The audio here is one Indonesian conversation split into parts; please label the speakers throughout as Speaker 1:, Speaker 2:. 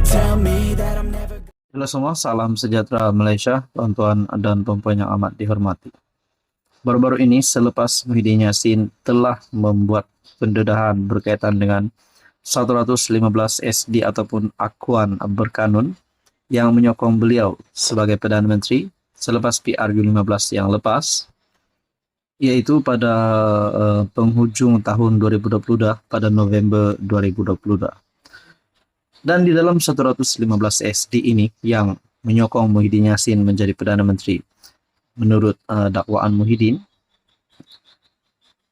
Speaker 1: tell me that I'm never.
Speaker 2: Halo semua, salam sejahtera Malaysia, tuan-tuan dan puan yang amat dihormati. Baru-baru ini selepas Muhyiddin Yassin telah membuat pendedahan berkaitan dengan 115 SD ataupun akuan berkanun yang menyokong beliau sebagai Perdana Menteri selepas PRU15 yang lepas, yaitu pada penghujung tahun 2020 pada November 2020. Dan di dalam 115 SD ini yang menyokong Muhyiddin Yassin menjadi Perdana Menteri menurut dakwaan Muhyiddin,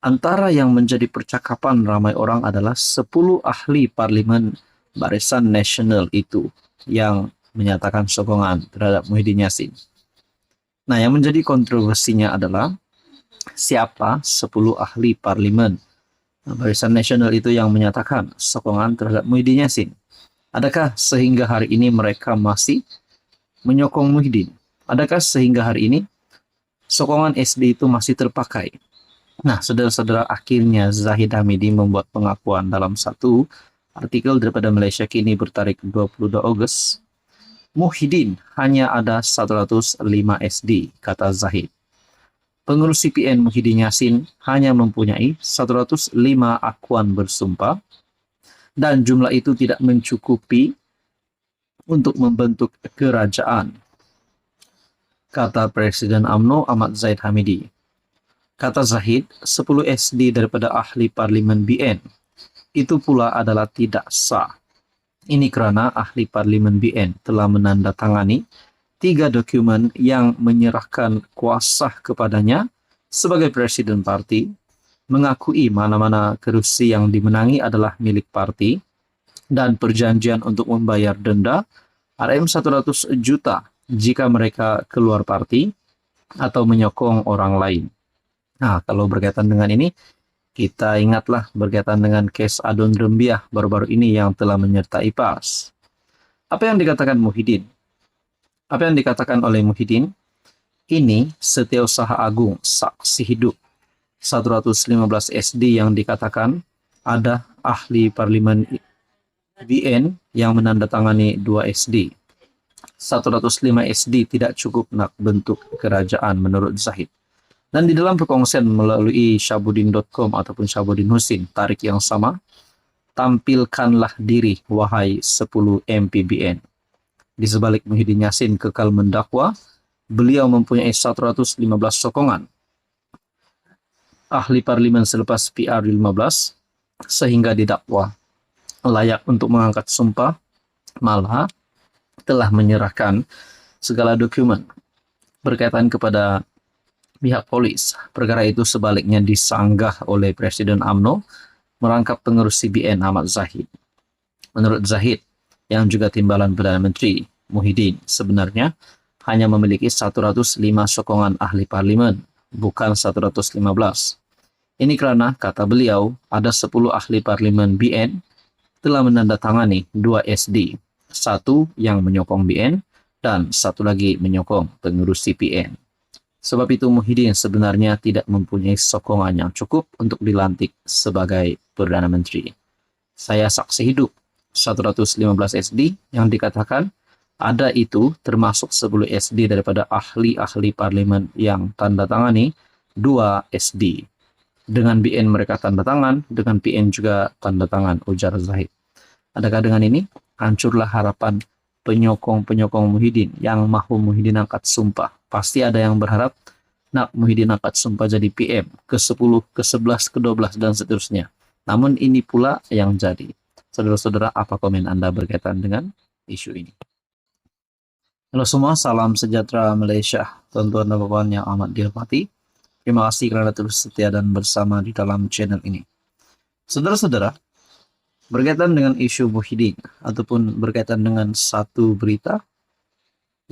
Speaker 2: antara yang menjadi percakapan ramai orang adalah 10 ahli parlimen Barisan Nasional itu yang menyatakan sokongan terhadap Muhyiddin Yassin. Nah, yang menjadi kontroversinya adalah siapa 10 ahli parlimen Barisan Nasional itu yang menyatakan sokongan terhadap Muhyiddin Yassin. Adakah sehingga hari ini mereka masih menyokong Muhyiddin? Adakah sehingga hari ini sokongan SD itu masih terpakai? Nah, saudara-saudara, akhirnya Zahid Hamidi membuat pengakuan dalam satu artikel daripada Malaysia Kini bertarik 22 Ogos. Muhyiddin hanya ada 105 SD, kata Zahid. Pengurus CPN Muhyiddin Yassin hanya mempunyai 105 akuan bersumpah, dan jumlah itu tidak mencukupi untuk membentuk kerajaan, kata Presiden UMNO Ahmad Zahid Hamidi. Kata Zahid, 10 SD daripada ahli parlimen BN itu pula adalah tidak sah. Ini kerana ahli parlimen BN telah menandatangani 3 dokumen yang menyerahkan kuasa kepadanya sebagai presiden parti, mengakui mana-mana kerusi yang dimenangi adalah milik parti, dan perjanjian untuk membayar denda RM100 juta jika mereka keluar parti atau menyokong orang lain. Nah, kalau berkaitan dengan ini, kita ingatlah berkaitan dengan kes Adon Rembiah baru-baru ini yang telah menyertai PAS. Apa yang dikatakan Muhyiddin? Apa yang dikatakan oleh Muhyiddin? Ini Setiausaha Agung, saksi hidup. 115 SD yang dikatakan ada ahli parlimen BN yang menandatangani 2 SD. 105 SD tidak cukup nak bentuk kerajaan menurut Zahid. Dan di dalam perkongsian melalui Syahbudin.com ataupun Syahbudin Husin, tarik yang sama, tampilkanlah diri wahai 10 MPBN. Di sebalik Muhyiddin Yassin kekal mendakwa, beliau mempunyai 115 sokongan ahli parlimen selepas PR15 sehingga didakwa layak untuk mengangkat sumpah, malah telah menyerahkan segala dokumen berkaitan kepada pihak polis. Perkara itu sebaliknya disanggah oleh Presiden UMNO merangkap pengurus CBN Ahmad Zahid. Menurut Zahid, yang juga timbalan Perdana Menteri, Muhyiddin sebenarnya hanya memiliki 105 sokongan ahli parlimen, bukan 115. Ini kerana, kata beliau, ada 10 ahli parlimen BN telah menandatangani 2 SD, satu yang menyokong BN dan satu lagi menyokong pengurus CPN. Sebab itu Muhyiddin sebenarnya tidak mempunyai sokongan yang cukup untuk dilantik sebagai Perdana Menteri. Saya saksi hidup 115 SD yang dikatakan ada itu termasuk 10 SD daripada ahli-ahli parlimen yang tanda tangani 2 SD. Dengan BN mereka tanda tangan, dengan PN juga tanda tangan, ujar Zahid. Adakah dengan ini hancurlah harapan penyokong-penyokong Muhyiddin yang mahu Muhyiddin angkat sumpah? Pasti ada yang berharap nak Muhyiddin angkat sumpah jadi PM ke-10, ke-11, ke-12 dan seterusnya. Namun ini pula yang jadi. Saudara-saudara, apa komen Anda berkaitan dengan isu ini? Halo semua, salam sejahtera Malaysia, tuan-tuan dan puan yang amat dihormati. Terima kasih kerana terus setia dan bersama di dalam channel ini. Saudara-saudara, berkaitan dengan isu Muhyiddin ataupun berkaitan dengan satu berita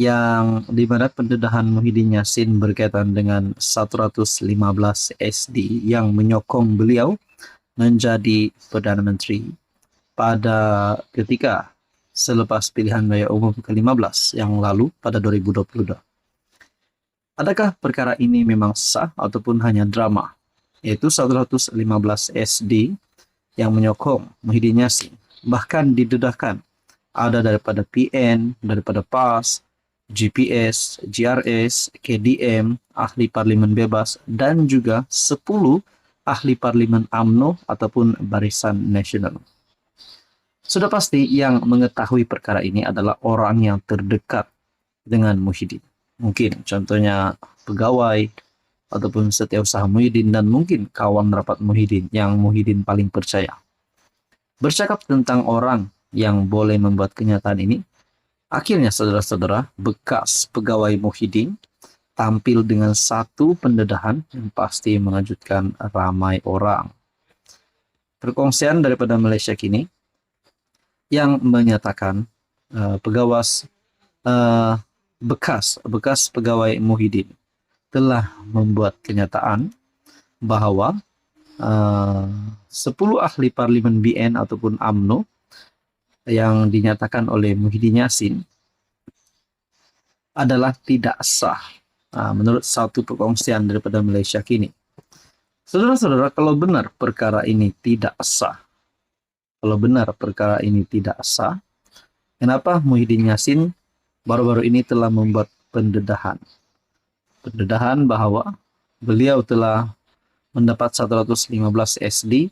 Speaker 2: yang di mana pendedahan Muhyiddin Yassin berkaitan dengan 115 SD yang menyokong beliau menjadi Perdana Menteri pada ketika selepas pilihan raya umum ke-15 yang lalu pada 2022. Adakah perkara ini memang sah ataupun hanya drama? Yaitu 115 SD yang menyokong Muhyiddin Yassin bahkan didedahkan ada daripada PN, daripada PAS, GPS, GRS, KDM, ahli parlimen bebas, dan juga 10 ahli parlimen UMNO ataupun Barisan Nasional. Sudah pasti yang mengetahui perkara ini adalah orang yang terdekat dengan Muhyiddin. Mungkin contohnya pegawai ataupun setiausaha Muhyiddin dan mungkin kawan rapat Muhyiddin yang Muhyiddin paling percaya. Bercakap tentang orang yang boleh membuat kenyataan ini, akhirnya saudara-saudara, bekas pegawai Muhyiddin tampil dengan satu pendedahan yang pasti mengejutkan ramai orang. Perkongsian daripada Malaysia Kini yang menyatakan bekas pegawai Muhyiddin telah membuat kenyataan bahwa 10 ahli parlimen BN ataupun UMNO yang dinyatakan oleh Muhyiddin Yassin adalah tidak sah menurut satu perkongsian daripada Malaysia Kini. Saudara-saudara, kalau benar perkara ini tidak sah, kenapa Muhyiddin Yassin baru-baru ini telah membuat pendedahan bahwa beliau telah mendapat 115 SD,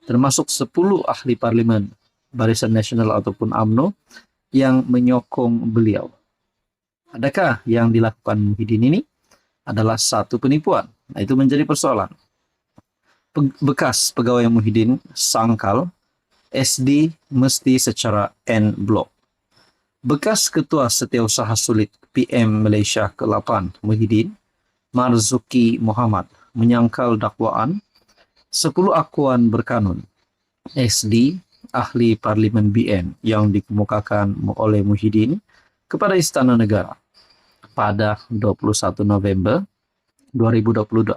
Speaker 2: termasuk 10 ahli parlimen Barisan Nasional ataupun UMNO yang menyokong beliau. Adakah yang dilakukan Muhyiddin ini adalah satu penipuan? Nah, itu menjadi persoalan. Bekas pegawai Muhyiddin sangkal SD mesti secara en blok. Bekas Ketua Setiausaha Sulit PM Malaysia ke-8 Muhyiddin, Marzuki Muhammad, menyangkal dakwaan 10 akuan berkanun SD ahli parlimen BN yang dikemukakan oleh Muhyiddin kepada Istana Negara pada 21 November 2022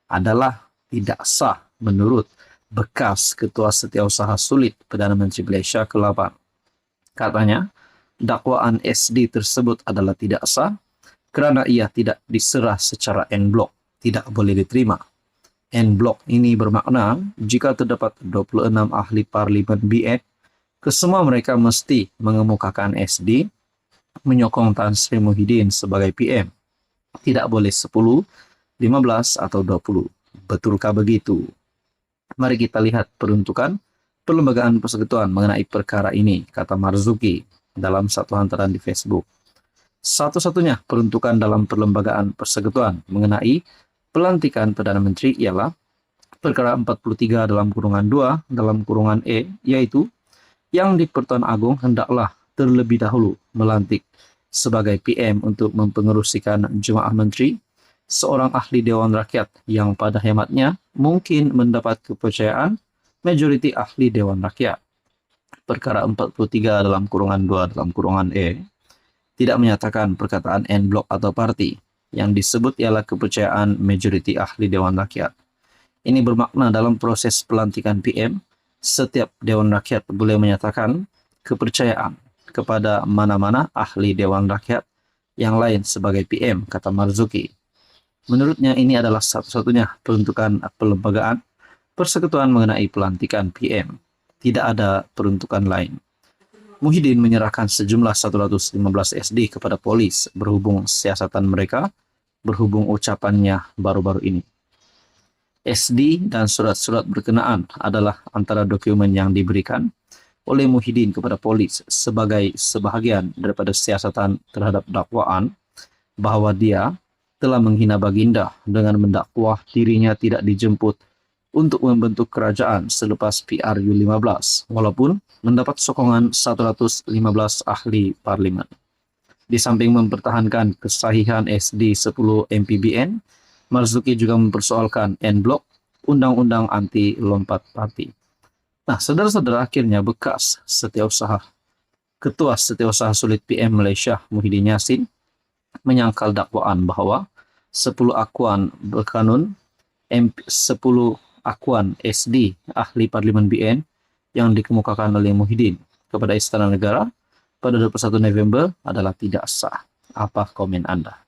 Speaker 2: adalah tidak sah menurut bekas Ketua Setiausaha Sulit Perdana Menteri Malaysia ke-8. Katanya, dakwaan SD tersebut adalah tidak sah kerana ia tidak diserah secara en blok, tidak boleh diterima. En blok ini bermakna jika terdapat 26 ahli parlimen BN, kesemua mereka mesti mengemukakan SD menyokong Tan Sri Muhyiddin sebagai PM. Tidak boleh 10, 15 atau 20. Betulkah begitu? Mari kita lihat peruntukan Perlembagaan Persekutuan mengenai perkara ini, kata Marzuki dalam satu hantaran di Facebook. Satu-satunya peruntukan dalam Perlembagaan Persekutuan mengenai pelantikan Perdana Menteri ialah perkara 43 dalam kurungan 2 dalam kurungan E, yaitu yang di Pertuan Agong hendaklah terlebih dahulu melantik sebagai PM untuk mempengerusikan Jemaah Menteri seorang ahli Dewan Rakyat yang pada hematnya mungkin mendapat kepercayaan majoriti ahli Dewan Rakyat. Perkara 43 dalam kurungan 2 dalam kurungan E tidak menyatakan perkataan en blok atau parti. Yang disebut ialah kepercayaan majoriti ahli Dewan Rakyat. Ini bermakna dalam proses pelantikan PM, setiap Dewan Rakyat boleh menyatakan kepercayaan kepada mana-mana ahli Dewan Rakyat yang lain sebagai PM, kata Marzuki. Menurutnya ini adalah satu-satunya peruntukan Perlembagaan Persekutuan mengenai pelantikan PM. Tidak ada peruntukan lain. Muhyiddin menyerahkan sejumlah 115 SD kepada polis berhubung siasatan mereka, berhubung ucapannya baru-baru ini. SD dan surat-surat berkenaan adalah antara dokumen yang diberikan oleh Muhyiddin kepada polis sebagai sebahagian daripada siasatan terhadap dakwaan bahwa dia telah menghina baginda dengan mendakwah dirinya tidak dijemput untuk membentuk kerajaan selepas PRU 15, walaupun mendapat sokongan 115 ahli parlimen. Di samping mempertahankan kesahihan SD 10 MPBN, Marzuki juga mempersoalkan en blok Undang-Undang Anti Lompat Parti. Nah, saudara-saudara, akhirnya bekas Ketua Setiausaha Sulit PM Malaysia Muhyiddin Yassin menyangkal dakwaan bahwa 10 akuan berkanun 10 akuan SD ahli parlimen BN yang dikemukakan oleh Muhyiddin kepada Istana Negara pada 21 November adalah tidak sah. Apa komen Anda?